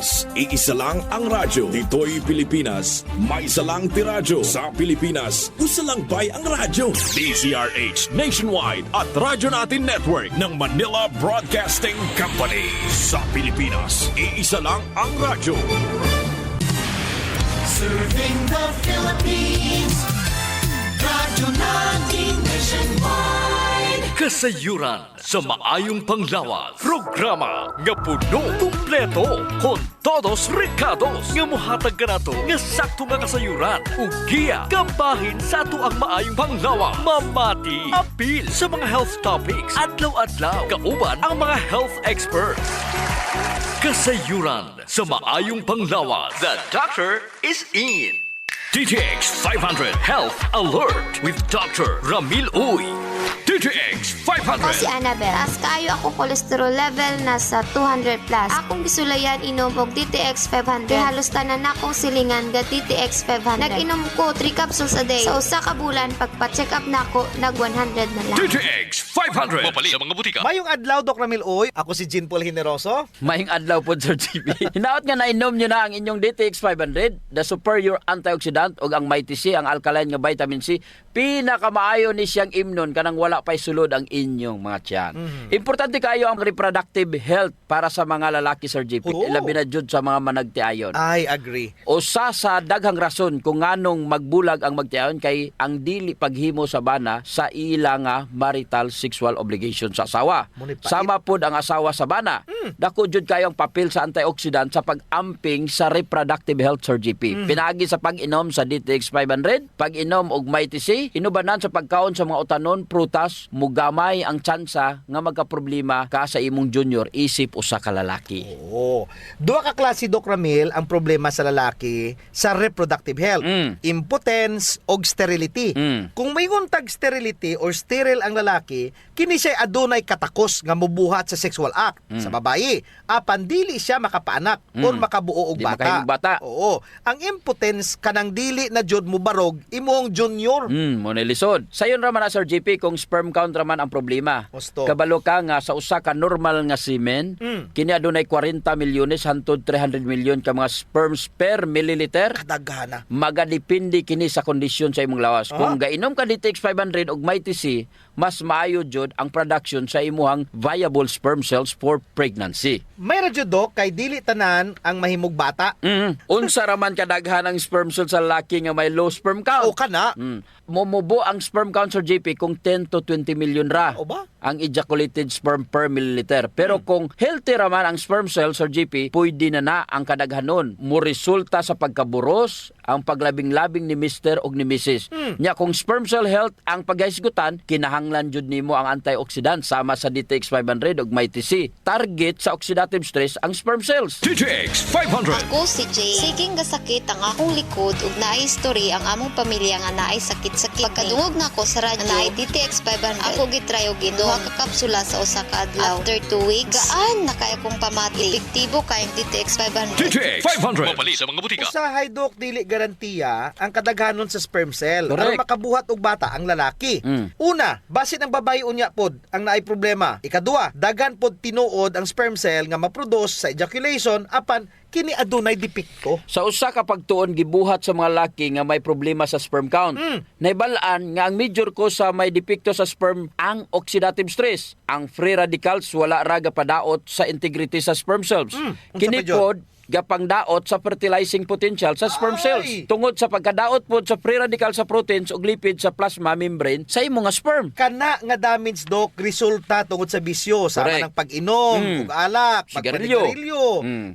Pilipinas, iisa lang ang radyo. Dito'y Pilipinas, may isa lang tiradyo. Sa Pilipinas, usa lang bay ang radyo. DZRH Nationwide at Radyo Natin Network ng Manila Broadcasting Company. Sa Pilipinas, iisa lang ang radyo. Serving the Philippines, Radyo Natin Nationwide. Kasayuran sa maayong panglawas. Programa nga puno, kumpleto, con todos recados. Nga muhatag ka na to, nga sakto nga kasayuran. Ugiya, kabahin sa ato ang maayong panglawas. Mamati, apil sa mga health topics. Adlaw-adlaw, kauban ang mga health experts. Kasayuran sa maayong panglawas. The doctor is in. DTX 500 Health Alert with Dr. Ramil Uy. DTX 500. Ako si Annabel. As kaayo ako cholesterol level nasa 200 plus. Akong gisulayan inom og DTX 500. Kay halos tanan akong silingan ga DTX 500. Nag-inom ko 3 capsules a day. Sa usa ka bulan pagpa-check up nako nag 100 na lang. DTX 500. Mapali sa mga butika. Mayong adlaw, Doc Ramil Uy. Ako si Jean Paul Generoso. Maying adlaw po, Sir GB. Hinaot nga nainom nyo na ang inyong DTX 500, the superior antioxidant o ang Mighty C, ang alkaline nga vitamin C. Pinakamaayo ni siyang imnon kanang wala pa'y sulod ang inyong mga tiyan. Importante kayo ang reproductive health para sa mga lalaki, Sir JP. Oo. Labi na jud sa mga managtiayon. I agree. Usa sa daghang rason kung nganong magbulag ang magtiayon kay ang dili paghimo sa bana sa ila nga marital sexual obligation sa asawa. Munipait. Sama pod ang asawa sa bana. Dako jud kayo ang papel sa antioxidant sa pag-amping sa reproductive health, Sir JP. Pinaagi sa pag-inom sa DTX 500, pag-inom og Mighty C, inubanan sa pagkaon sa mga utanon, prutas, mugamay ang tsansa nga magkaproblema ka sa imong junior isip usa ka lalaki. Oo. Duha ka klase, Doc Ramil, ang problema sa lalaki sa reproductive health. Impotence o sterility. Kung may tag sterility or sterile ang lalaki, kini siya adunay katakos nga mubuhat sa sexual act. Sa babae, apan dili siya makapaanak or makabuo og Di bata. makahimong bata. Oo. Ang impotence kanang dili na jud mo barog imong junior. Mo nilisod. Sayon ra man na, Sir JP, kung sperm count ra man ang problema. Gusto. Kabalo ka nga sa usa ka normal nga semen, kini adunay 40 milyones hangtod 300 milyon ka mga sperms per milliliter. Kadaghana. Magadepende kini sa kondisyon sa imong lawas. Kung gainom ka DTX 500 og Mighty C, mas maayo jud ang production sa imuhang viable sperm cells for pregnancy. May radyo, Doc, kay dili tanan ang mahimog bata. Unsa ra man kadaghan ang sperm cells sa lalaki nga may low sperm count? O kana. Mumubo ang sperm count, Sir JP, kung 10 to 20 million ra O ba? ang ejaculated sperm per milliliter. Pero kung healthy ra man ang sperm cell, Sir JP, pwede na ang kadaghanon. Mo-resulta sa pagkaburos ang paglabing-labing ni Mr. o ni Mrs. Nya kung sperm cell health ang paghisgutan, kinahanglan jud nimo ang antioxidant sama sa DTX 500 ug Mighty C. Target sa oxidative stress ang sperm cells. DTX 500. Ako si Jay. Siging gasakit ang akong likod ug naay history ang among pamilya nga naay sakit-sakit. Pagkadungog na ko sa radyo, naay DTX 500. Ako gitry og duha ka kapsula sa usa ka adlaw. After 2 weeks, gaan na kaya kong pamati. Epektibo kayong DTX 500. DTX 500. Mapali sa mga butika. Usahay, Doc, dili garantiya ang kadaghanon sa sperm cell Correct. aron makabuhat og bata ang lalaki. Una, basin ang babae unya pod ang naay problema. Ikaduha, dagan pod tinuod ang sperm cell nga maproduce sa ejaculation apan kini adunay depekto. Sa usa ka pagtuon gibuhat sa mga laki nga may problema sa sperm count. Naibalaan nga ang major cause sa may depekto sa sperm ang oxidative stress. Ang free radicals wala ra gapadaot sa integrity sa sperm cells. Unsa Kini pa, Jod? pod gapangdaot sa fertilizing potential sa sperm cells. Tungod sa pagkadaot pod sa free radical sa proteins ug lipid sa plasma membrane sa imong nga sperm. Kana nga damage, Doc, resulta tungod sa bisyo sama Correct. ng pag-inom, ug alak, Sigarilyo. pagpanigarilyo,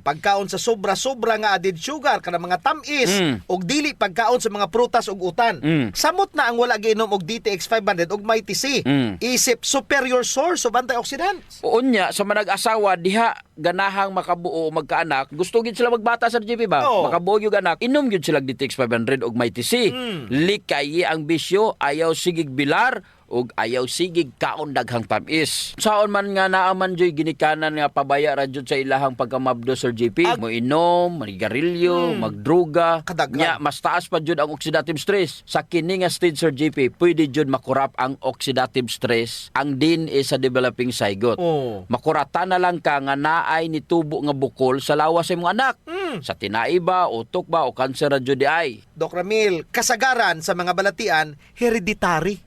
pagkaon sa sobra-sobra nga added sugar kana mga tamis, ug dili pagkaon sa mga prutas ug utan. Samot na ang wala giinom og DTX 500 ug Mighty C. Isip superior source of antioxidants. Unya sa manag-asawa diha ganahang makabuo o magkaanak, gusto gid sila magbata sa GP ba? Oo. Makabuo gyud anak, inom gyud sila DTX 500 og Mighty C. Likay ang bisyo, ayaw sigig bilar ug ayaw sigig kaon daghang tamis. Saon man nga naaman joy ginikanan nga pabaya ra jud sa ilahang pagkamabdo, Sir JP. Mo inom, manigarilyo, magdruga. Kadaghan. Nya mas taas pa jud ang oxidative stress. Sa kini nga stage, Sir JP, pwede jud makurap ang oxidative stress ang DNA sa developing zygote. Oh. Makurata na lang ka nga naa naay nitubo nga bukol sa lawas sa imong anak. Sa tinai ba, utok ba, o kanser ra jud di ay. Doc Ramil, kasagaran sa mga balatian, hereditary.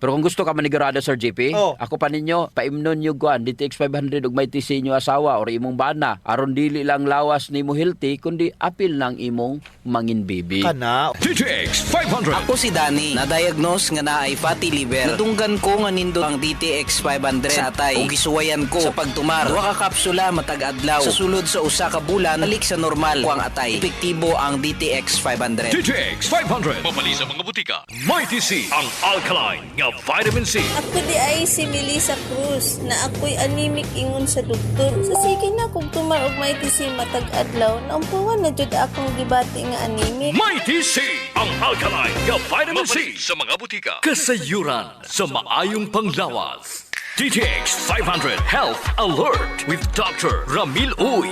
Pero kung gusto ka manigurado, Sir JP, Oh. ako pa ninyo, paimnon nyo kuan, DTX 500 ug may TC inyo asawa or imong bana. Aron dili lang lawas nimo healthy, kundi apil lang imong mangin baby. Kana. DTX 500. Ako si Danny, na-diagnose nga naay fatty liver. Natunggan ko nga nindo ang DTX 500 sa atay. O gisuwayan ko sa pagtumar. Duha ka kapsula matag adlaw. Sa sulod sa usa ka bulan, balik sa normal ko ang atay. Epektibo ang DTX 500. DTX 500. Mabali sa mga butika. Mighty C, ang alkaline nga vitamin C. Ako di ay si Melissa Cruz na ako'y anemic ingon sa doktor. Sa sige na kung tumar og may tisi matag adlaw, naumpuan na jud akong gibati nga anemic. Mighty C, ang alkaline nga vitamin C sa mga butika. Kasayuran sa maayong panglawas. DTX 500 Health Alert with Dr. Ramil Uy.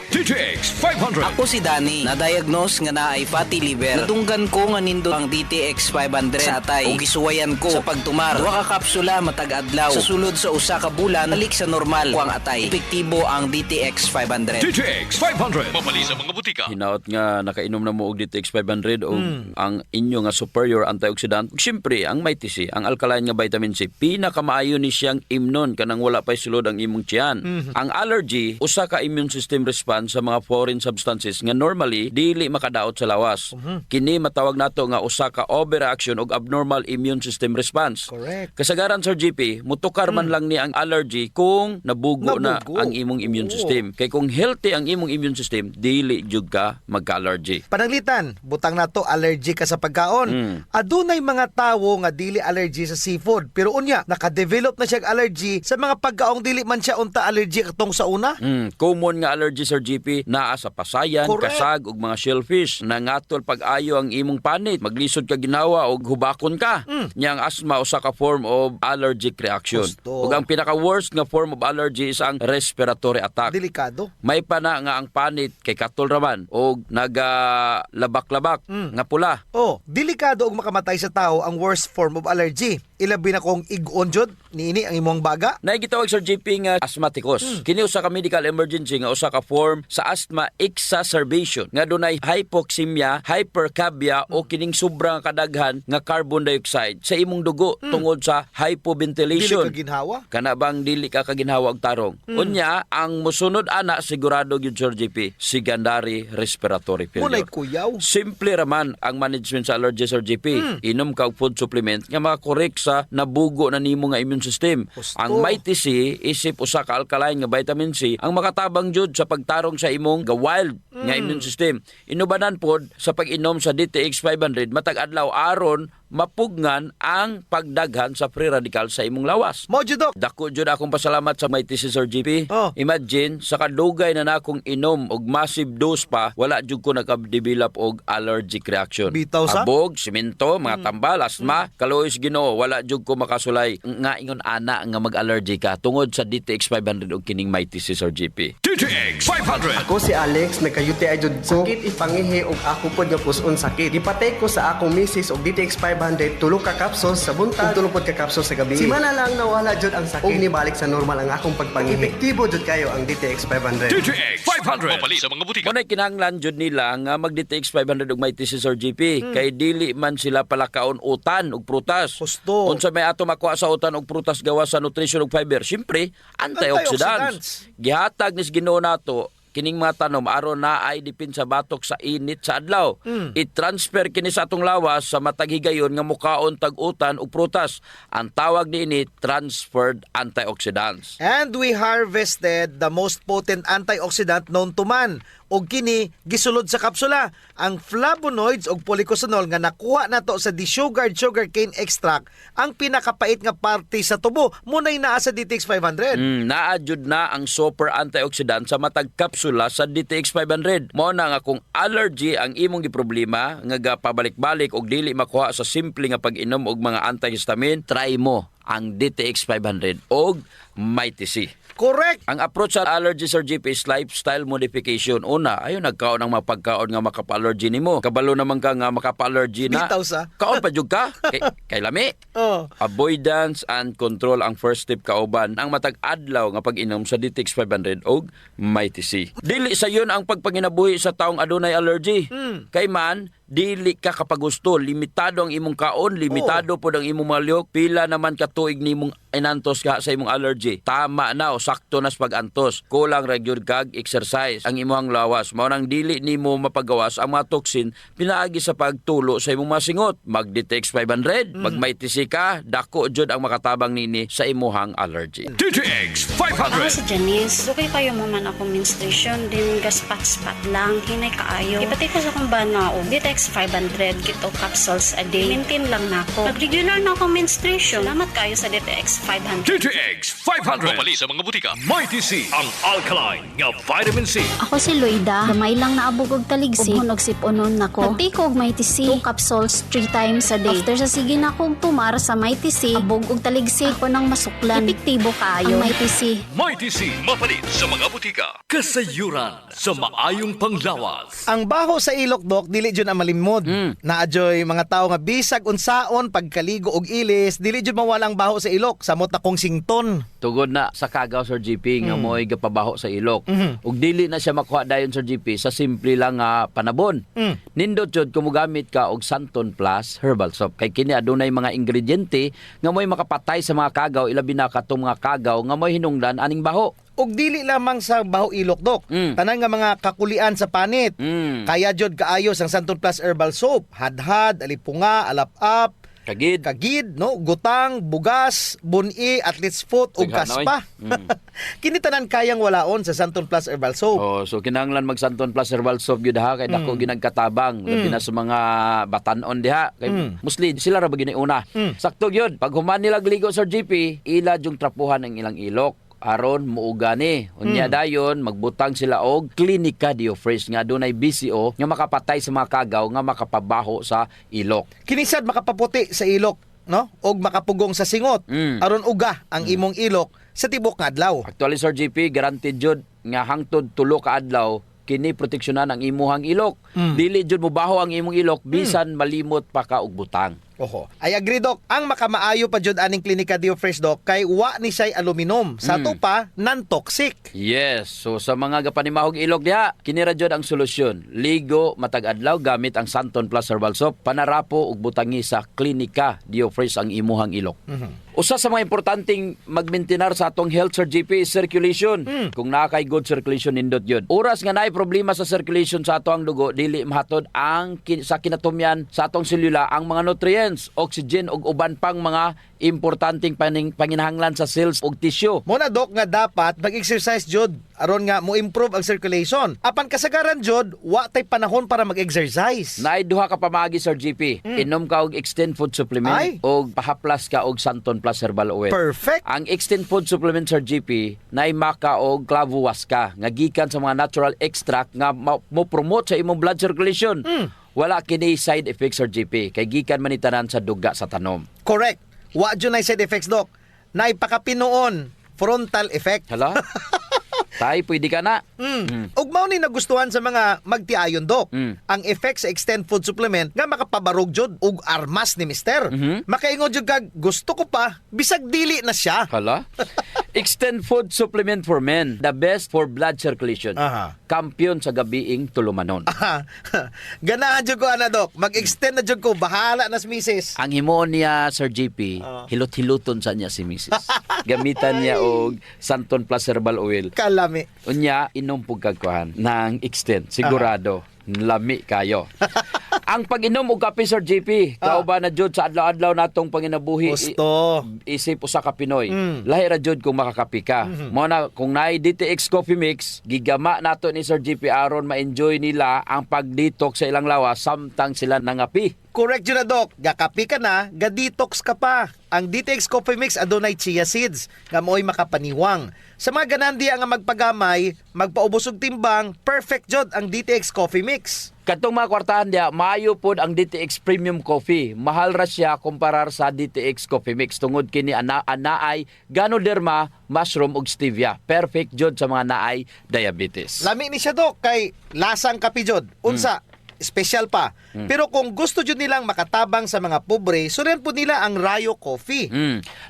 DTX 500. Ako si Danny, na-diagnose nga naay fatty liver. Natunggan ko nga nindo ang DTX 500 sa atay. O gisuwayan ko sa pagtumar. Duha ka kapsula matag adlaw. Sa sulod sa usa ka bulan, balik sa normal ko ang atay. Epektibo ang DTX 500. DTX 500. Mabali sa mga butika. Hinaot nga nakainom na mo og DTX 500 o ang inyo nga superior antioxidant. Siyempre, ang may TC, ang alkaline nga vitamin C, pinakamaayo ni siyang imnon kanang wala pa'y sulod ang imong tiyan. Ang allergy, usa ka immune system response sa mga foreign substances nga normally dili makadaot sa lawas. Kini matawag nato nga usa ka overreaction og abnormal immune system response. Correct. Kasagaran, Sir GP, mutukar man lang ni ang allergy kung nabugo na ang imong immune system. Kay kung healthy ang imong immune system, dili jud ka magka-allergy. Pananglitan, butang nato allergy ka sa pagkaon. Adunay mga tawo nga dili allergy sa seafood, pero unya naka-develop na siya allergy sa mga pagkaong dili man siya unta allergy katong sa una. Common nga allergy, Sir GP, naa sa pasayan, Correct. kasag ug mga shellfish. Nangatol pag-ayo ang imong panit, maglisod ka ginawa og hubakon ka. Nya ang asthma usa ka form of allergic reaction. Gusto. Ug ang pinaka-worst nga form of allergy is ang respiratory attack. Delikado. May pa na nga ang panit kay katol raman og nagalabak-labak nga pula. Oh, delikado og makamatay sa tao ang worst form of allergy. Ilabi na kung ig-on jud niini ang imong baga. Naigitawag, Sir JP, nga asthmaticus. Kini usa ka medical emergency nga usa ka form sa asthma exacerbation nga dunay hypoxemia, hypercapnia o kining sobrang kadaghan nga carbon dioxide sa imong dugo tungod sa Dili hypoventilation. ka ginhawa. Kana bang dili ka kaginhawa og tarong? Unya, ang musunod ana sigurado gyud, Sir JP, secondary respiratory Munay failure. kuyaw. Simple raman ang management sa allergy, Sir JP. Inom ka og food supplement nga makakorek sa nabugo na nimo nga immune system. Gusto. Ang Mighty C, isip usa ka alkaline nga vitamin C, ang makatabang jud sa pagtarong sa imong wild nga immune system. Inubanan pod sa pag-inom sa DTX 500 matag adlaw aron mapugnan ang pagdaghan sa free radical sa imong lawas. Mo jud, Doc. Dako jud akong pasalamat sa Mighty C, Sir GP. Oh. Imagine, sa kadugay na nakong inom og massive dose pa, wala jud ko nakadevelop og allergic reaction. Bitaw sa? Abog, simento, mga tambal, asma, kalois Ginoo, wala jud ko makasulay nga ingon ana nga mag-allergy ka tungod sa DTX 500 og kining Mighty C, Sir GP. DTX 500. Ako si Alex, nagka-UTI jud ko. Sakit ipangihi og ako pod nga puson sakit. Gipatay ko sa akong misis og DTX 500 tulo ka kapsos sa buntag, tulo pod ka kapsos sa gabi. Simana lang nawala jud ang sakit. Og nibalik sa normal ang akong pagpangihi. Epektibo jud kayo ang DTX 500. DTX 500. Mabali sa mga butika. Muna'y kinahanglan jud nila nga mag-DTX 500 og Mighty C, Sir GP. Kay dili man sila palakaon utan og prutas. Gusto. Unsa may ato makuha sa utan og prutas gawa sa nutrition ug fiber? Siyempre, antioxidants. Gihatag nis Ginoo nato kining mga tanom aron na ay dipin sa batok sa init sa adlaw. I-transfer kini sa atong lawas sa matag higayon nga mukaon tag utan ug prutas. Ang tawag niini transferred antioxidants. And we harvested the most potent antioxidant known to man. Og kini gisulod sa kapsula ang flavonoids og polycosanol nga nakuha nato sa desugared sugarcane extract, ang pinakapait nga parte sa tubo. Munay naa sa DTX 500. Naa jud na ang super antioxidant sa matag kapsula sa DTX 500. Mao na nga kung allergy ang imong giproblema nga gapabalik-balik og dili makuha sa simple nga pag-inom og mga antihistamine, try mo ang DTX 500 og Mighty C. Correct. Ang approach sa allergy, Sir JP, is lifestyle modification. Una, ayaw nagkaon ng mga pagkaon nga makapa-allergy nimo. Kabalo naman ka nga makapa-allergy na. Bitaw sa. Kaon pa jud ka. Kay lami. Oh. Avoidance and control ang first step kauban. Ang matag adlaw nga pag-inom sa DTX 500 og Mighty C. Dili sa yun ang pagpanginabuhi sa taong adunay allergy. Kay man, dili ka kapag gusto. Limitado ang imong kaon, limitado po ang imong malyok. Pila naman katuig nimong inantos ka sa imong allergy. Tama na o sakto na sa pag-antos. Kulang ragyod kag exercise ang imong lawas. Mao nang dili nimo mapagawas ang mga toxin pinaagi sa pagtulo sa imong masingot. Mag-DTX 500, mag Mighty C ka, dako jud ang makatabang nini sa imuhang allergy. DTX Ako 500. si Janice. Dukay kayo mo man ako menstruation, din gaspat-spat lang, hinay kaayo. Ipati ko sa kung ba na o DTX 500, kito capsules a day. Maintain lang na ako. Pag-regular na ako menstruation, salamat kayo sa DTX 500. DTX 500. Pumali sa mga butika. Mighty C, ang alkaline nga vitamin C. Ako si Loida. Gamay lang naabog og taligsi. Ug siponon nako. Nagtiko og Mighty C. 2 capsules 3 times a day. After sa sige na kong tumar sa Mighty C, abog og taligsi ako nang masuklan. Epektibo kaayo ang Mighty C. Mighty C, mapalit sa mga butika. Kasayuran sa maayong panglawas. Ang baho sa ilok, Dok, dili jud ang malimod. Naadyoy mga tao nga bisag unsaon pagkaligo og ilis, dili jud mawala ang baho sa ilok. Samot akong sington. Tugod na sa kagaw, Sir GP, nga mo'y gapabaho sa ilok. Ug dili na siya makuha dayon, Sir GP, sa simple lang nga panabon. Nindot jud kumugamit ka og Santon Plus Herbal Soap. Kay kini adunay mga ingrediente nga mo'y makapatay sa mga kagaw, ilabi na katong mga kagaw nga mo'y hinungdan aning baho. Og dili lamang sa baho ilok, Dok. Tanan nga mga kakulian sa panit. Kaya jud kaayos ang Santon Plus Herbal Soap. Hadhad, alipunga, alap-up, Kagid, no, gutang, bugas, buni, athlete's foot ug Tighanoy. kaspa. Kini tanan kayang walaon sa Santon Plus Herbal Soap. Oh, so kinahanglan mag Santon Plus Herbal Soap gyud ha kay dako ginagkatabang labi na sa mga batan-on diha kay mostly sila ra ba gini una. Sakto gyud pag human nila gligo, Sir GP, ila jung trapuhan ang ilang ilok aron muuga ni. Unya dayon magbutang sila og Clinica Diofresh nga dunay BCO nga makapatay sa mga kagaw nga makapabaho sa ilok. Kinisad makapaputi sa ilok, no? Og makapugong sa singot. Aron uga ang imong ilok sa tibok nga adlaw. Actually, Sir GP, guaranteed jud nga hangtod 3 ka adlaw kini proteksyonan ang imuhang ilok. Dili jud mobaho ang imong ilok bisan malimot pa ka og butang. Oho. I agree, Dok. Ang makamaayo pa jud aning Clinica Diofresh, Dok, kay wa ni siya'y aluminum. Sa to pa, non-toxic. Yes. So sa mga gapanimahog ilok diha, kini ra jud ang solusyon. Ligo matag adlaw gamit ang Santon Plus Herbal Soap, panarapo ug butangi sa Clinica Diofresh ang imuhang ilok. Usa sa mga importanteng magmaintenar sa atong health, Sir GP, is circulation. Kung nakay good circulation nindot yun. Oras nga naay problema sa circulation sa atong dugo, dili mahatod ang sa kinatumyan sa atong selula ang mga nutrients, oxygen ug uban pang mga importanteng panginahanglan sa cells ug tissue. Muna, Dok, nga dapat mag-exercise jud aron nga mo improve ang circulation. Apan kasagaran jud, wa tay panahon para mag-exercise. Naay duha ka pamagi, Sir GP. Inom ka og Extend Food Supplement ug pahaplas ka og Santon Plus Herbal Oil. Perfect. Ang Extend Food Supplement, Sir GP, naay maka og clavo waska nga gikan sa mga natural extract nga mo promote sa imong blood circulation. Wala kini side effects, Sir GP, kay gikan man itanan sa duga sa tanom. Correct. Wa jud nay side effects, Dok. Naipakapinoon frontal effect. Hala? Tay, pwede ka na. Ug mao ni nagustuhan sa mga magtiayon, Dok. Ang effect sa Extend Food Supplement nga makapabarog jud ug armas ni Mister. Makaingon jud kag gusto ko pa bisag dili na siya. Hala? Extend Food Supplement for Men, the best for blood circulation. Kampiyon sa gabiing tulumanon. Ganahan jud ko ana, Dok. Mag-extend na jud ko, bahala na si Mrs. Ang himo niya, Sir GP, hilot-hiluton sa niya si Mrs. Gamitan niya og Santon Plus Herbal Oil. Kalami. Unya, inom pug kagkuhan ng Extend. Sigurado, lami kayo. Ang pag-inom og kape, Sir JP, kauban na jud sa adlaw-adlaw natong panginabuhi. Gusto. Isip usa ka Pinoy. Lahi ra jud kung makakapi ka. Mo na kung naay DTX Coffee Mix, gigama nato ni Sir JP aron ma-enjoy nila ang pag-detox sa ilang lawas samtang sila nangapi. Correct yun na, Dok. Gakapi ka na, ga-detox ka pa. Ang DTX Coffee Mix adunay chia seeds nga mo'y makapaniwang. sa mga ganandiya nga magpagamay, magpaubos og timbang, perfect jud ang DTX Coffee Mix. Katong mga kwartahan dia, maayo pod ang DTX Premium Coffee. Mahal ra siya kumparar sa DTX Coffee Mix tungod kini anaay Ganoderma, mushroom ug stevia. Perfect jud sa mga naay diabetes. Lami ni siya Dok kay lasang kape jud. Unsa? Special pa. Pero kung gusto jud nilang makatabang sa mga pobre, surian po nila ang Rayo Coffee.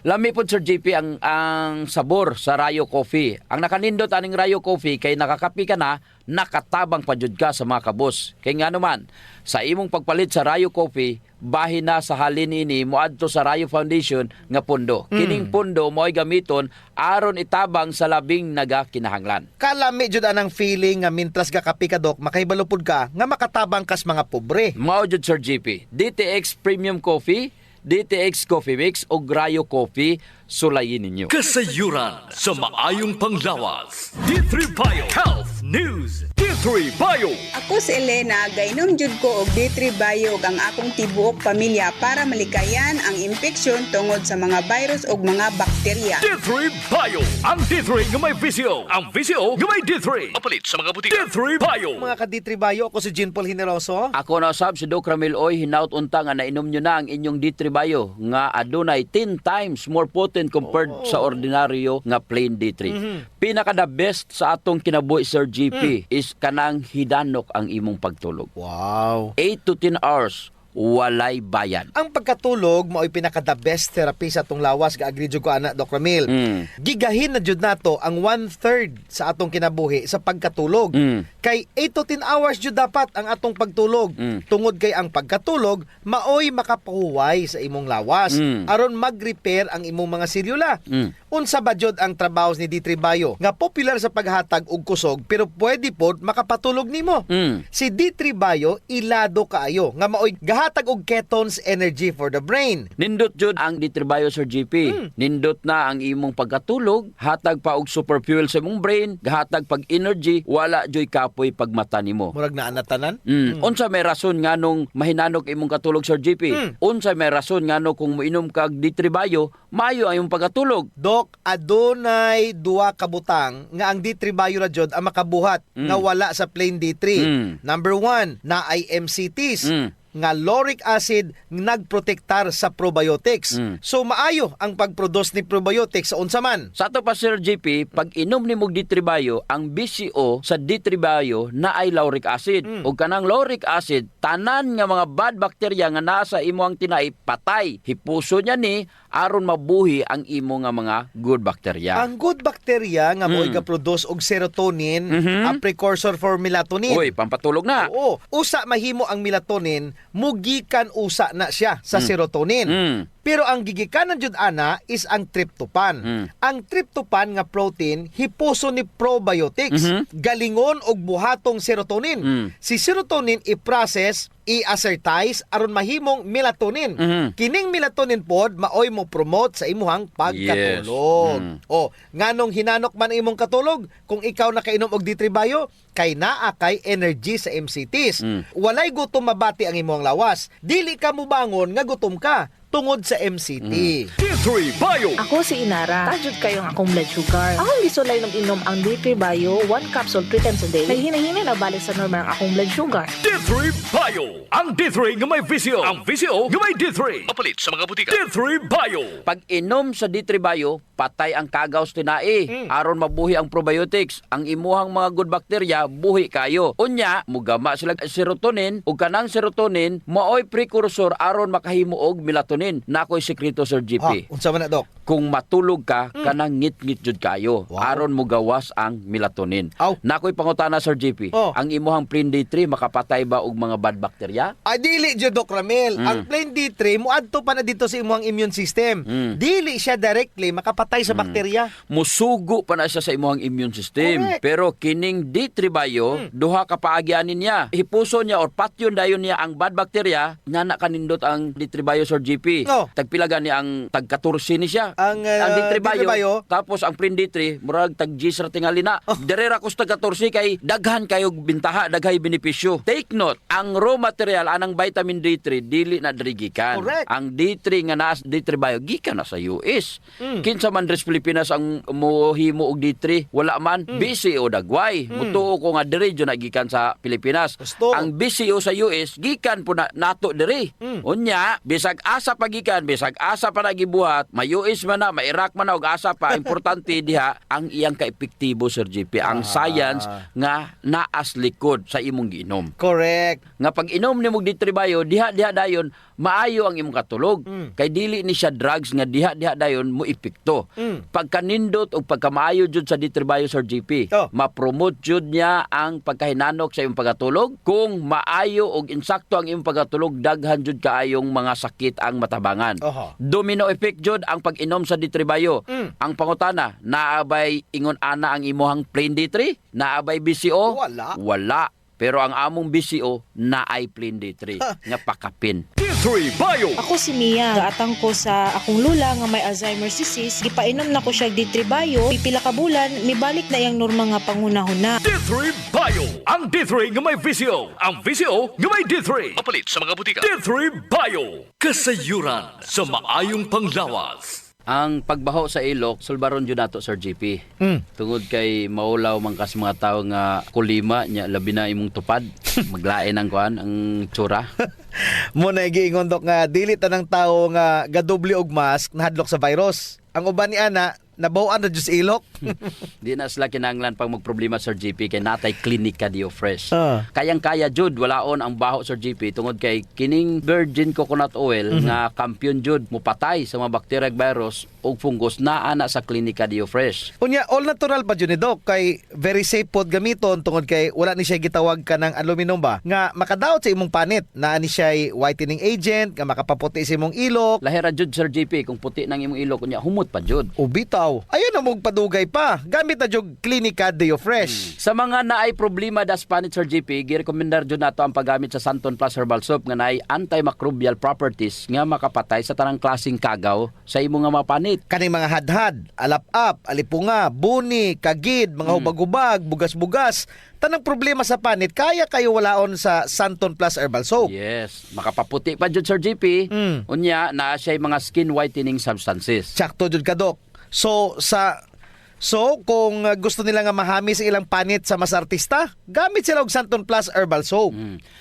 Lami po Sir JP ang sabor sa Rayo Coffee. Ang nakanindot aning Rayo Coffee kay nakakapi ka na, nakatabang pa jud ka sa mga kabos. Kay nga naman, sa imong pagpalit sa Rayo Coffee, bahin na sa halin ini moadto sa Rayo Foundation nga pundo. Kining pundo mo'y gamiton aron itabang sa labing nagakinahanglan. Kalami jud anang feeling nga mintras ga kape ka Dok, makahibalupod ka nga makatabang kas mga pobre. Mao jud Sir JP, DTX Premium Coffee, DTX Coffee Mix o Rayo Coffee, sulayin ninyo. Kasayuran sa maayong panglawas. D3 Bio Health News. D3 Bio. Ako si Elena, gainom jud ko og D3 Bio ug ang akong tibuok pamilya para malikayan ang infeksyon tungod sa mga virus ug mga bakterya. D3 Bio. Ang D3 nga may VCO. Ang VCO nga may D3. Mapalit sa mga butika. D3 Bio. Mga ka-D3 Bayo, ako si Jean Paul Generoso. Ako na sab si Doc Ramil Oy, hinaut unta nga nainom nyo na ang inyong D3 Bio nga adunay 10 times more potent compared sa ordinaryo nga plain D3. Pinaka the best sa atong kinabuhi Sir GP is kanang hidanok ang imong pagtulog. Wow. 8 to 10 hours walay bayan. Ang pagkatulog mao'y pinaka the best therapy sa atong lawas, ga-agree jud ko ana Doc Ramil. Gigahin na jud nato ang 1/3 sa atong kinabuhi sa pagkatulog. Kay 8 to 10 hours jud dapat ang atong pagtulog. Tungod kay ang pagkatulog mao'y makapahuway sa imong lawas aron mag-repair ang imong mga selula. Unsa ba jud ang trabaho ni D3 Bio nga popular sa paghatag og kusog pero pwede pod makapatulog nimo. Si D3 Bio ilado kaayo nga mao'y gahatag og ketones energy for the brain. Nindot jud ang D3 Bio Sir GP. Nindot na ang imong pagkatulog, hatag pa og super fuel sa imong brain, gahatag pag energy, wala joy kapoy pagmata nimo. Murag naa natanan. Unsa may rason nganong mahinanok imong katulog Sir GP? Unsa may rason ngano kung moinom kag D3 Bio, maayo ang imong pagkatulog? Dok, adunay duwa ka butang nga ang D3 Bio ra jud ang makabuhat nga wala sa plain D3. Number 1, na ay MCTs. Nga lauric acid nagprotektar sa probiotics. So maayo ang pagproduce ni probiotics sa unsa man. Sa ato pa Sir JP, pag inom ni mog D3 Bio, ang BCO sa D3 Bio na ay lauric acid. Ug kanang lauric acid, tanan nga mga bad bacteria nga nasa imo ang tinai patay. Hipuso niya ni aron mabuhi ang imo nga mga good bacteria. Ang good bacteria nga mo'y ga-produce og serotonin, a precursor for melatonin. Uy, pampatulog na. Oo. Usa mahimo ang melatonin, mugikan usa na siya sa serotonin. Pero ang gigikanan jud ana is ang tryptophan. Ang tryptophan nga protein hipuso ni probiotics, galingon og buhatong serotonin. Si serotonin i-process, i-assertize aron mahimong melatonin. Kining melatonin pod maoy mo promote sa imuhang pagkatulog. O, nganong hinanok man imong katulog kung ikaw nakainom og D3 Bio, kay naa kay energy sa MCTs. Walay gutom mabati ang imong lawas. Dili ka mubangon nga gutom ka tungod sa MCT. D3 Bio. Ako si Inara. Tajud kayo ang akong blood sugar. Akong gisulay ng inom ang D3 Bio, 1 capsule 3 times a day. Naghinay-hinay na balik sa normal ang akong blood sugar. D3 Bio. Ang D3 nga may VCO. Ang VCO nga may D3. Mapalit sa mga butika. D3 Bio. Pag inom sa D3 Bio, patay ang kagaws tinai. Aron mabuhi ang probiotics. Ang imuhang mga good bacteria, buhi kayo. Unya, mugama sila serotonin. Ug kanang serotonin, maoy precursor aron makahimo og melatonin. Nakoy sekreto Sir GP. Unsa man na Dok? Kung matulog ka, kanang ngit-ngit jud kayo. Aron mo gawas ang melatonin. Nakoy pangutana Sir GP. Ang imuhang plain D3 makapatay ba og mga bad bacteria? Ay dili jud Doc Ramel. Ang plain D3 moadto pa na dito sa imuhang immune system. Dili siya directly makapatay sa bakterya. Musugo pa na siya sa imuhang immune system. Correct. Pero kining D3 Bio, duha ka paagyanin niya. Hipuso niya or patyon dayon niya ang bad bacteria, nga kanindot ang D3 Bio Sir GP. Tagpilagan ni ang tag-14 ni siya. Ang D3 Bio, D3 Bio. tapos ang plain D3 murag tag-10 ra tingali na. Derera ko sa tag-14 kay daghan kayo bintaha, daghay benepisyo. Take note, ang raw material anang vitamin D3 dili na dirigikan. Correct. Ang D3 nga naa D3 Bio gikan na sa US. Kinsa man man res Pilipinas ang mohimo og D3, wala man BCO dagway. Mutuo ko nga diri jud nagikan sa Pilipinas. Gusto. Ang BCO sa US gikan po nato diri. Unya, bisag asa pagikan, bisag asa pa nagibuhat, may US man na, may Iraq man na og asa pa, importante diha ang iyang kaepektibo Sir JP, ang science nga naas likod sa imong giinom. Correct. Nga pag inom nimo D3 Bio, diha dayon maayo ang imong katulog. Kay dili ni siya drugs nga diha dayon mo epekto. Pagkanindot o pagkamaayo jud sa D3 Bio Sir JP, ma-promote jud niya ang pagkahinanok sa imong pagkatulog. Kung maayo og insakto ang imong pagkatulog, daghan jud kaayong mga sakit ang matabangan. Domino effect jud ang pag-inom sa D3 Bio. Ang pangutana, naabay ingon ana ang imuhang plain D3? Naabay BCO? Wala. Pero ang among BCO naay plain D3 nga pakapin. D3 Bio. Ako si Mia. Gaatang ko sa akong lula nga may Alzheimer's disease. Gipainom na ko siya D3 Bio. Pipila ka bulan, mibalik na yang norma nga pangunahuna. D3 Bio. Ang D3 nga may VCO. Ang VCO nga may D3. Mapalit sa mga butika. D3 Bio. Kasayuran sa maayong panglawas. Ang pagbaho sa ilok, sulbaron yun nato, Sir GP. Tungod kay maulaw man kas mga tao nga kulima, nya labi na imong tupad. Maglain ang kuan, ang tsura. Muna giingon dok nga dili tanang tawo nga gadoble og mask nahadlok sa virus. Ang uban ni ana nabawan na jud sa ilok. Di na sila kinahanglan pag magproblema Sir GP kay natay Clinica Dio Fresh. Kayang-kaya jud walaon ang baho Sir GP tungod kay kining virgin coconut oil nga kampiyon jud mupatay sa mga bacteria ug virus ug fungus naa na sa Clinica Dio Fresh. Unya all natural pa jud ni dok kay very safe pod gamiton tungod kay wala ni siya gitawag ka ng aluminum ba nga makadaot sa imong panit. Naa ni siya whitening agent nga makapaputi sa imong ilok. Lahira jud Sir GP kung puti nang imong ilok unya humot pa jud. Ubitaw. Ayun na mong padugay pa. Gamit na jog Clinica Dio Fresh. Sa mga naay problema das panit Sir GP, girekomendar jud nato ang paggamit sa Santon Plus Herbal Soap nga naay antimicrobial properties nga makapatay sa tanang klaseng kagaw sa imong nga mapanit. Kaning mga hadhad, alap-ap, alipunga, buni, kagid, mga hubag-hubag, bugas-bugas, tanang problema sa panit, kaya kayo walaon sa Santon Plus Herbal Soap. Yes, makapaputi pa jud Sir GP. Unya na siya mga skin whitening substances. Sakto jud ka dok. So kung gusto nila nga mahamis ang ilang panit sa mas artista, gamit sila og Santon Plus Herbal Soap.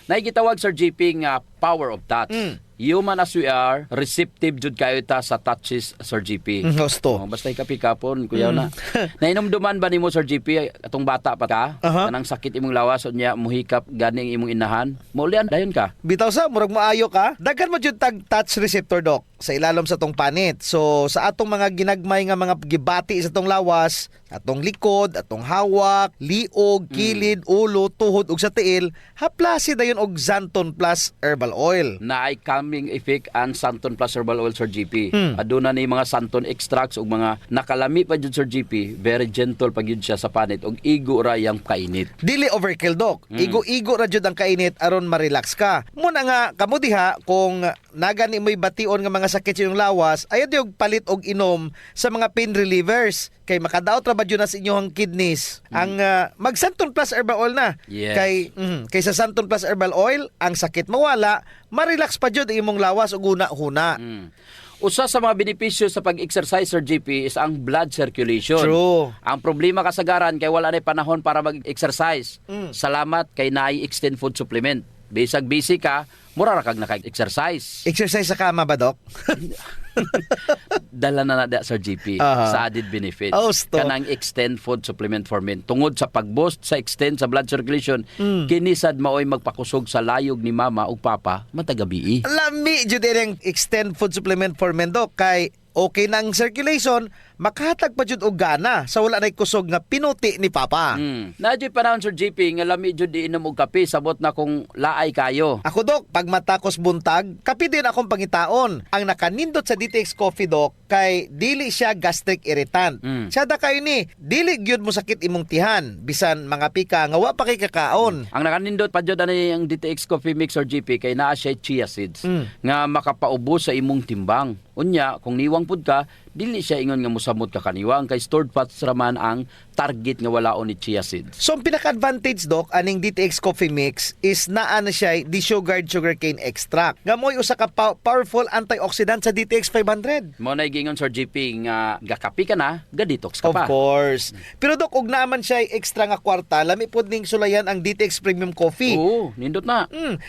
Naigitawag Sir GP nga power of touch. Human as we are, receptive jud kayo ta sa touches Sir GP. Gusto. Basta ikapikapon, kuyaw na. Nainomduman ba nimo Sir GP atong bata pa ka? Kanang sakit imong lawas unya muhikap ganing imong inahan. Maulian dayon ka. Bitaw sa murag maayo ka. Daghan mo jud tag touch receptor dok sa ilalom sa tong panit. So sa atong mga ginagmay nga mga gibati sa tong lawas, atong likod, atong hawak, liog, kilid, ulo, tuhod ug sa tiil, haplasi dayon og Santon Plus Herbal Oil. Naay calming effect ang Santon Plus Herbal Oil Sir GP. Aduna ni mga Santon extracts ug mga nakalami pa jud Sir GP, very gentle pa gyud siya sa panit ug igo ra yang kainit. Dili overkill dok. Igo-igo ra jud ang kainit aron ma-relax ka. Muna nga kamo diha kung nagani mo'y bation nga mga sakit sa iyong lawas, ayaw diog palit og inom sa mga pain relievers kay makadaot ra ba jud na sa inyong kidneys. Ang mag Santon Plus Herbal Oil na. Yes. Kay sa Santon Plus Herbal Oil, ang sakit mawala, ma-relax pa jud ang imong lawas ug una-huna. Usa sa mga benepisyo sa pag-exercise Sir GP is ang blood circulation. True. Ang problema kasagaran kay wala na panahon para mag-exercise. Salamat kay naay extend food supplement. Bisag busy ka, mura ra kag naka-exercise. Exercise sa kama ba dok? Dala na Sir GP sa added benefits. Kanang extend food supplement for men. Tungod sa pag-boost sa extend sa blood circulation, kinisad maoy magpakusog sa layog ni mama ug papa matagabi. Lami jud ang extend food supplement for men dok kay okay nang circulation, makahatag pa jud og gana sa wala nay kusog nga pinuti ni papa. Nadyo panahon Sir GP nga lami jud iinom og kape sabot na kung laay kayo. Ako dok, pag matakos buntag, kape din akong pangitaon. Ang nakanindot sa DTX Coffee dok kay dili siya gastric irritant. Siya da kayo ni, dili gyud mo sakit imong tihan bisan mga pika nga wa pa kay kakaon. Ang nakanindot pa jud ani ang DTX Coffee Mix Sir GP kay naa siya chia seeds nga makapaubos sa imong timbang. Unya, kung niwang pud ka, dili siya ingon nga musamot ka kaniwa. Ang kay stored fats raman ang target nga walaon ni chia seeds. So ang pinaka-advantage Doc aning DTX Coffee Mix is naa na siya desugared sugarcane extract. Nga mo'y usa ka powerful antioxidant sa DTX 500. Mo na gingon Sir GP nga gakapi ka na, ga-detox ka Of pa. course. Pero Doc, ug naaman siya extra nga kwarta, lami pod ning sulayan ang DTX Premium Coffee. Oo, nindot na.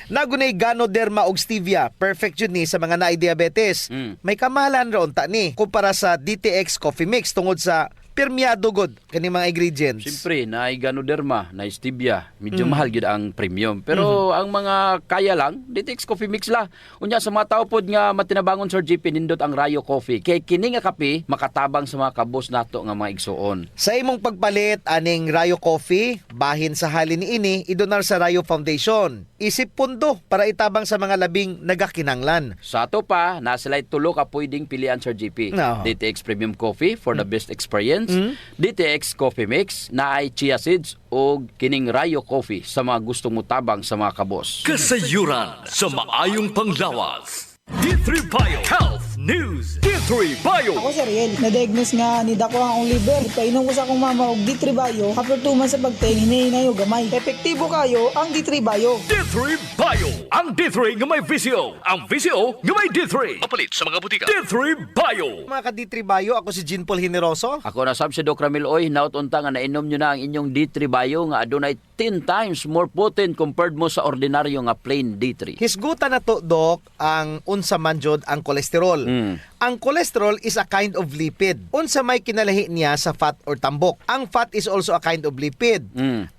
Nagunay Ganoderma og stevia. Perfect yun ni sa mga naay diabetes. May kamahalan ra unta ni kumpara sa DTX Coffee Mix tungod sa permeado god kani mga ingredients. Siyempre, na Ganoderma, na stevia, medyo mahal gyud ang premium. Pero ang mga kaya lang, DTX Coffee Mix la. Unya sa mga tao pod nga matinabangon Sir GP nindot ang Rayo Coffee. Kay kini nga kape makatabang sa mga kabos nato nga mga igsuon. Sa imong pagpalit aning Rayo Coffee, bahin sa halin niini idonar sa Rayo Foundation. Isip pundo para itabang sa mga labing nagakinanglan. Sa ato pa, na sila'y tulo ka pwedeng pilian Sir GP. No. DTX Premium Coffee for the best experience. DTX Coffee Mix na ay chia seeds o kining Rayo Coffee sa mga gustong mutabang sa mga kabos. Kasayuran sa maayong panglawas. D3 Bio Health News. D3 Bio. Ako si Ariel, na-diagnose nga ni dako ang liver. Ipainom ko sa akong mama og D3 Bio. After 2 months sa pagtayin, hinahinay o gamay. Epektibo kayo ang D3 Bio. D3 Bio. Ang D3 nga may VCO. Ang VCO nga may D3. Mapalit sa mga butika. D3 Bio. Mga ka-D3 Bio, ako si Jean Paul Generoso. Ako na sab si Doc Ramil Oy, naut unta nga nainom nyo na ang inyong D3 Bio nga adunay 10 times more potent compared mo sa ordinaryo nga plain D3. Hisgutan na to, Doc, ang unsa man jud ang kolesterol. Ang cholesterol is a kind of lipid. Unsa may kinalahi niya sa fat or tambok. Ang fat is also a kind of lipid.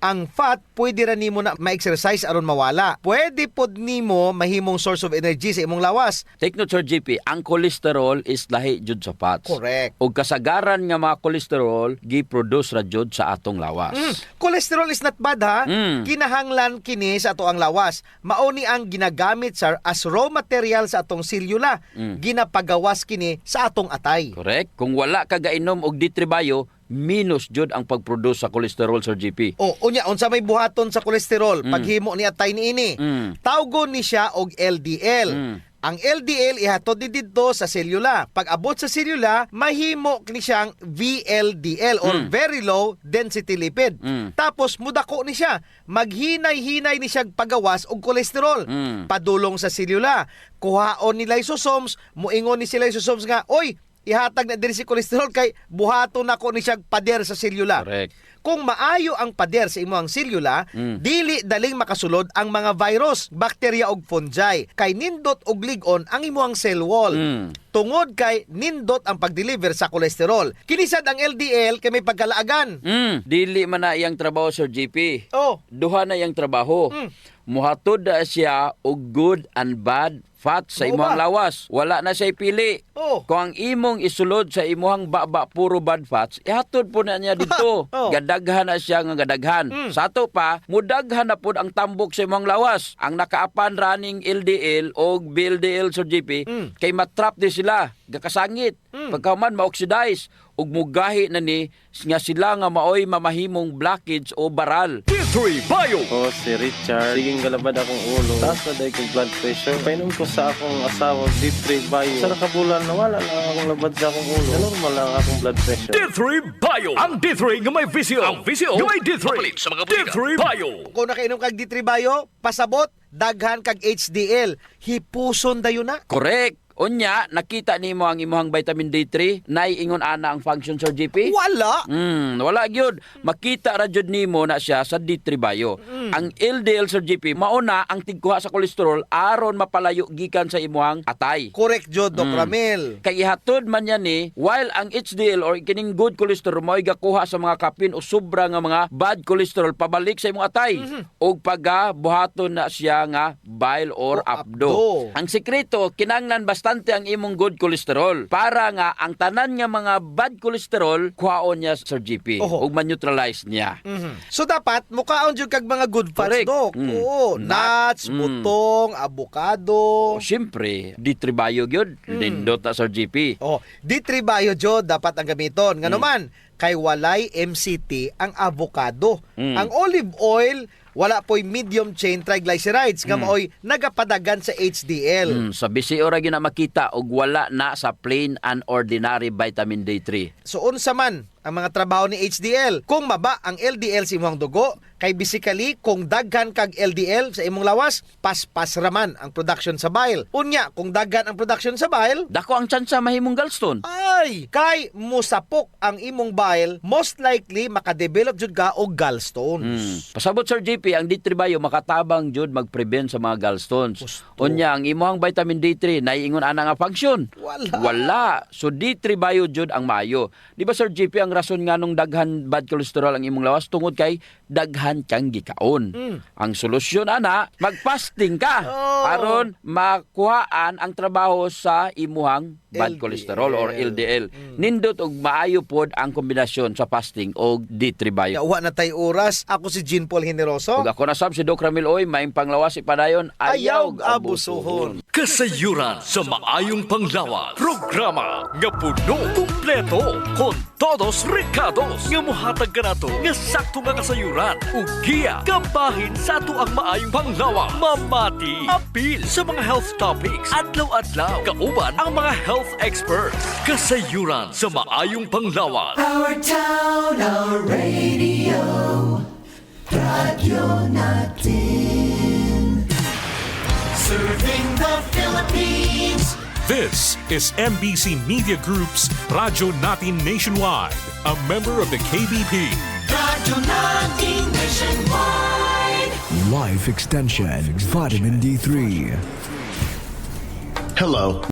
Ang fat pwede ra nimo na ma-exercise aron mawala. Pwede pod nimo mahimong source of energy sa imong lawas. Take note Sir GP, ang cholesterol is lahi jud sa fats. Correct. O kasagaran nga mga cholesterol gi-produce ra jud sa atong lawas. Cholesterol is not bad ha. Kinahanglan kini sa ato ang lawas. Mao ni ang ginagamit sir as raw material sa atong selula. Ginapagawas kini sa atong atay. Correct. Kung wala ka gainom og D3 Bio, minus jud ang pag-produce sa cholesterol Sir GP. O unya unsa may buhaton sa kolesterol paghimo ni atay niini. Tawgon ni siya og LDL. Ang LDL ihatod didto sa selula. Pag abot sa selula, mahimo ni siyang VLDL or very low density lipid. Tapos mudako ni siya. Maghinay-hinay ni siya pagawas og kolesterol. Padulong sa selula. Kuhaon ni lysosomes, muingon ni si lysosomes nga, oy, ihatag na diri si kolesterol kay buhaton nako ni siya pader sa selula. Correct. Kung maayo ang pader sa imong selula, dili daling makasulod ang mga virus, bakterya ug fungi. Kay nindot og lig-on ang imong cell wall. Tungod kay nindot ang pag-deliver sa kolesterol. Kinisad ang LDL kay may pagkalaagan. Dili man na iyang trabaho Sir GP. Oh. Duha na iyang trabaho. Muhatod na siya og good and bad fat sa Oo imong ba? lawas. Wala na siya pili. Oh. Kung ang imong isulod sa imong baba puro bad fats, ihatod po na niya dito. Oh. Gadaghan na siya nga gadaghan. Sa ato pa, mudaghan na pod ang tambok sa imong lawas. Ang nakaapan running LDL o VLDL Sir GP, kay matrap di sila, gakasangit. Pagkaman ma-oxidize ug mugahi na ni nga sila nga maoy mamahimong blockage o baral. D3 Bio. Ako si Richard. Siging galabad akong ulo. Taas na dahil kong blood pressure. Painom ko sa akong asawa D3 Bio. Sa nakabulan, nawala lang akong labad sa akong ulo. Normal lang akong blood pressure. D3 Bio. Ang D3 nga may VCO. Ang VCO nga may D3. Mapalit sa mga butika. D3 Bio. Kung nakainom kag D3 Bio, pasabot, daghan kag HDL. Hipuson dayon na. Correct. Unya, nakita nimo ang imuhang vitamin D3, naiingon ana ang function Sir GP? Wala. Wala gyud. Makita ra jud nimo na siya sa D3 Bio. Ang LDL Sir GP mauna ang tigkuha sa kolesterol aron mapalayo gikan sa imuhang atay. Correct jud Doc Ramil. Kay ihatod man yan ni, while ang HDL or kining good cholesterol mo'y gakuha sa mga kapin o sobra nga mga bad cholesterol pabalik sa imong atay. O buhaton na siya nga bile or abdo. Ang sekreto, kinanglan bastante ang imong good cholesterol para nga ang tanan nga mga bad cholesterol kuhaon niya Sir GP ug ma-neutralize niya. So dapat mukaon jud kag mga good fats Doc. Oo, nuts, butong, avocado. Siyempre, D3 Bio gyud, nindot na Sir GP. D3 Bio jud dapat ang gamiton. Ngano man kay walay MCT ang avocado. Ang olive oil wala po'y medium chain triglycerides nga maoy nagapadagan sa HDL. Sa BCO ra gyud na makita og wala na sa plain and ordinary vitamin D3. So unsa man ang mga trabaho ni HDL? Kung maba ang LDL sa imong dugo, kay basically kung daghan kag LDL sa imong lawas, paspas raman ang production sa bile. Unya, kung daghan ang production sa bile, dako ang tsansa mahimong gallstone. Ay, kay musapok ang imong bile, most likely makadevelop jud ka og gallstones. Pasabot Sir JP, ang D3 Bio makatabang jud mag-prevent sa mga gallstones. Unya, ang imong vitamin D3 naiingon ana nga function. Wala. So D3 Bio jud ang maayo. Di ba Sir JP, ang rason nga nung daghan bad cholesterol ang imong lawas tungod kay daghan kang gikaon. Ang solusyon ana, mag-fasting ka aron makuhaan ang trabaho sa imuhang bad cholesterol or LDL. Nindot og maayo pod ang kombinasyon sa fasting og D3 Bio. Yawa na tay oras. Ako si Jean Paul Generoso. Ug ako na sab si Doc Ramil Oy, maayong panglawas ipadayon, ayaw abusuhon. Kasayuran sa maayong panglawas. Programa nga puno, kumpleto, kon todos recados nga mohatag kanato nga sakto nga kasayuran ug giya kabahin sa ato ang maayong panglawas. Mamati, apil sa mga health topics, adlaw-adlaw kauban ang mga health experts. Kasayuran sa maayong panglawas. Our town, our radio, Radyo Natin. Serving the Philippines. This is MBC Media Group's Radyo Natin Nationwide, a member of the KBP. Radyo Natin Nationwide. Life Extension, Vitamin D3. Hello.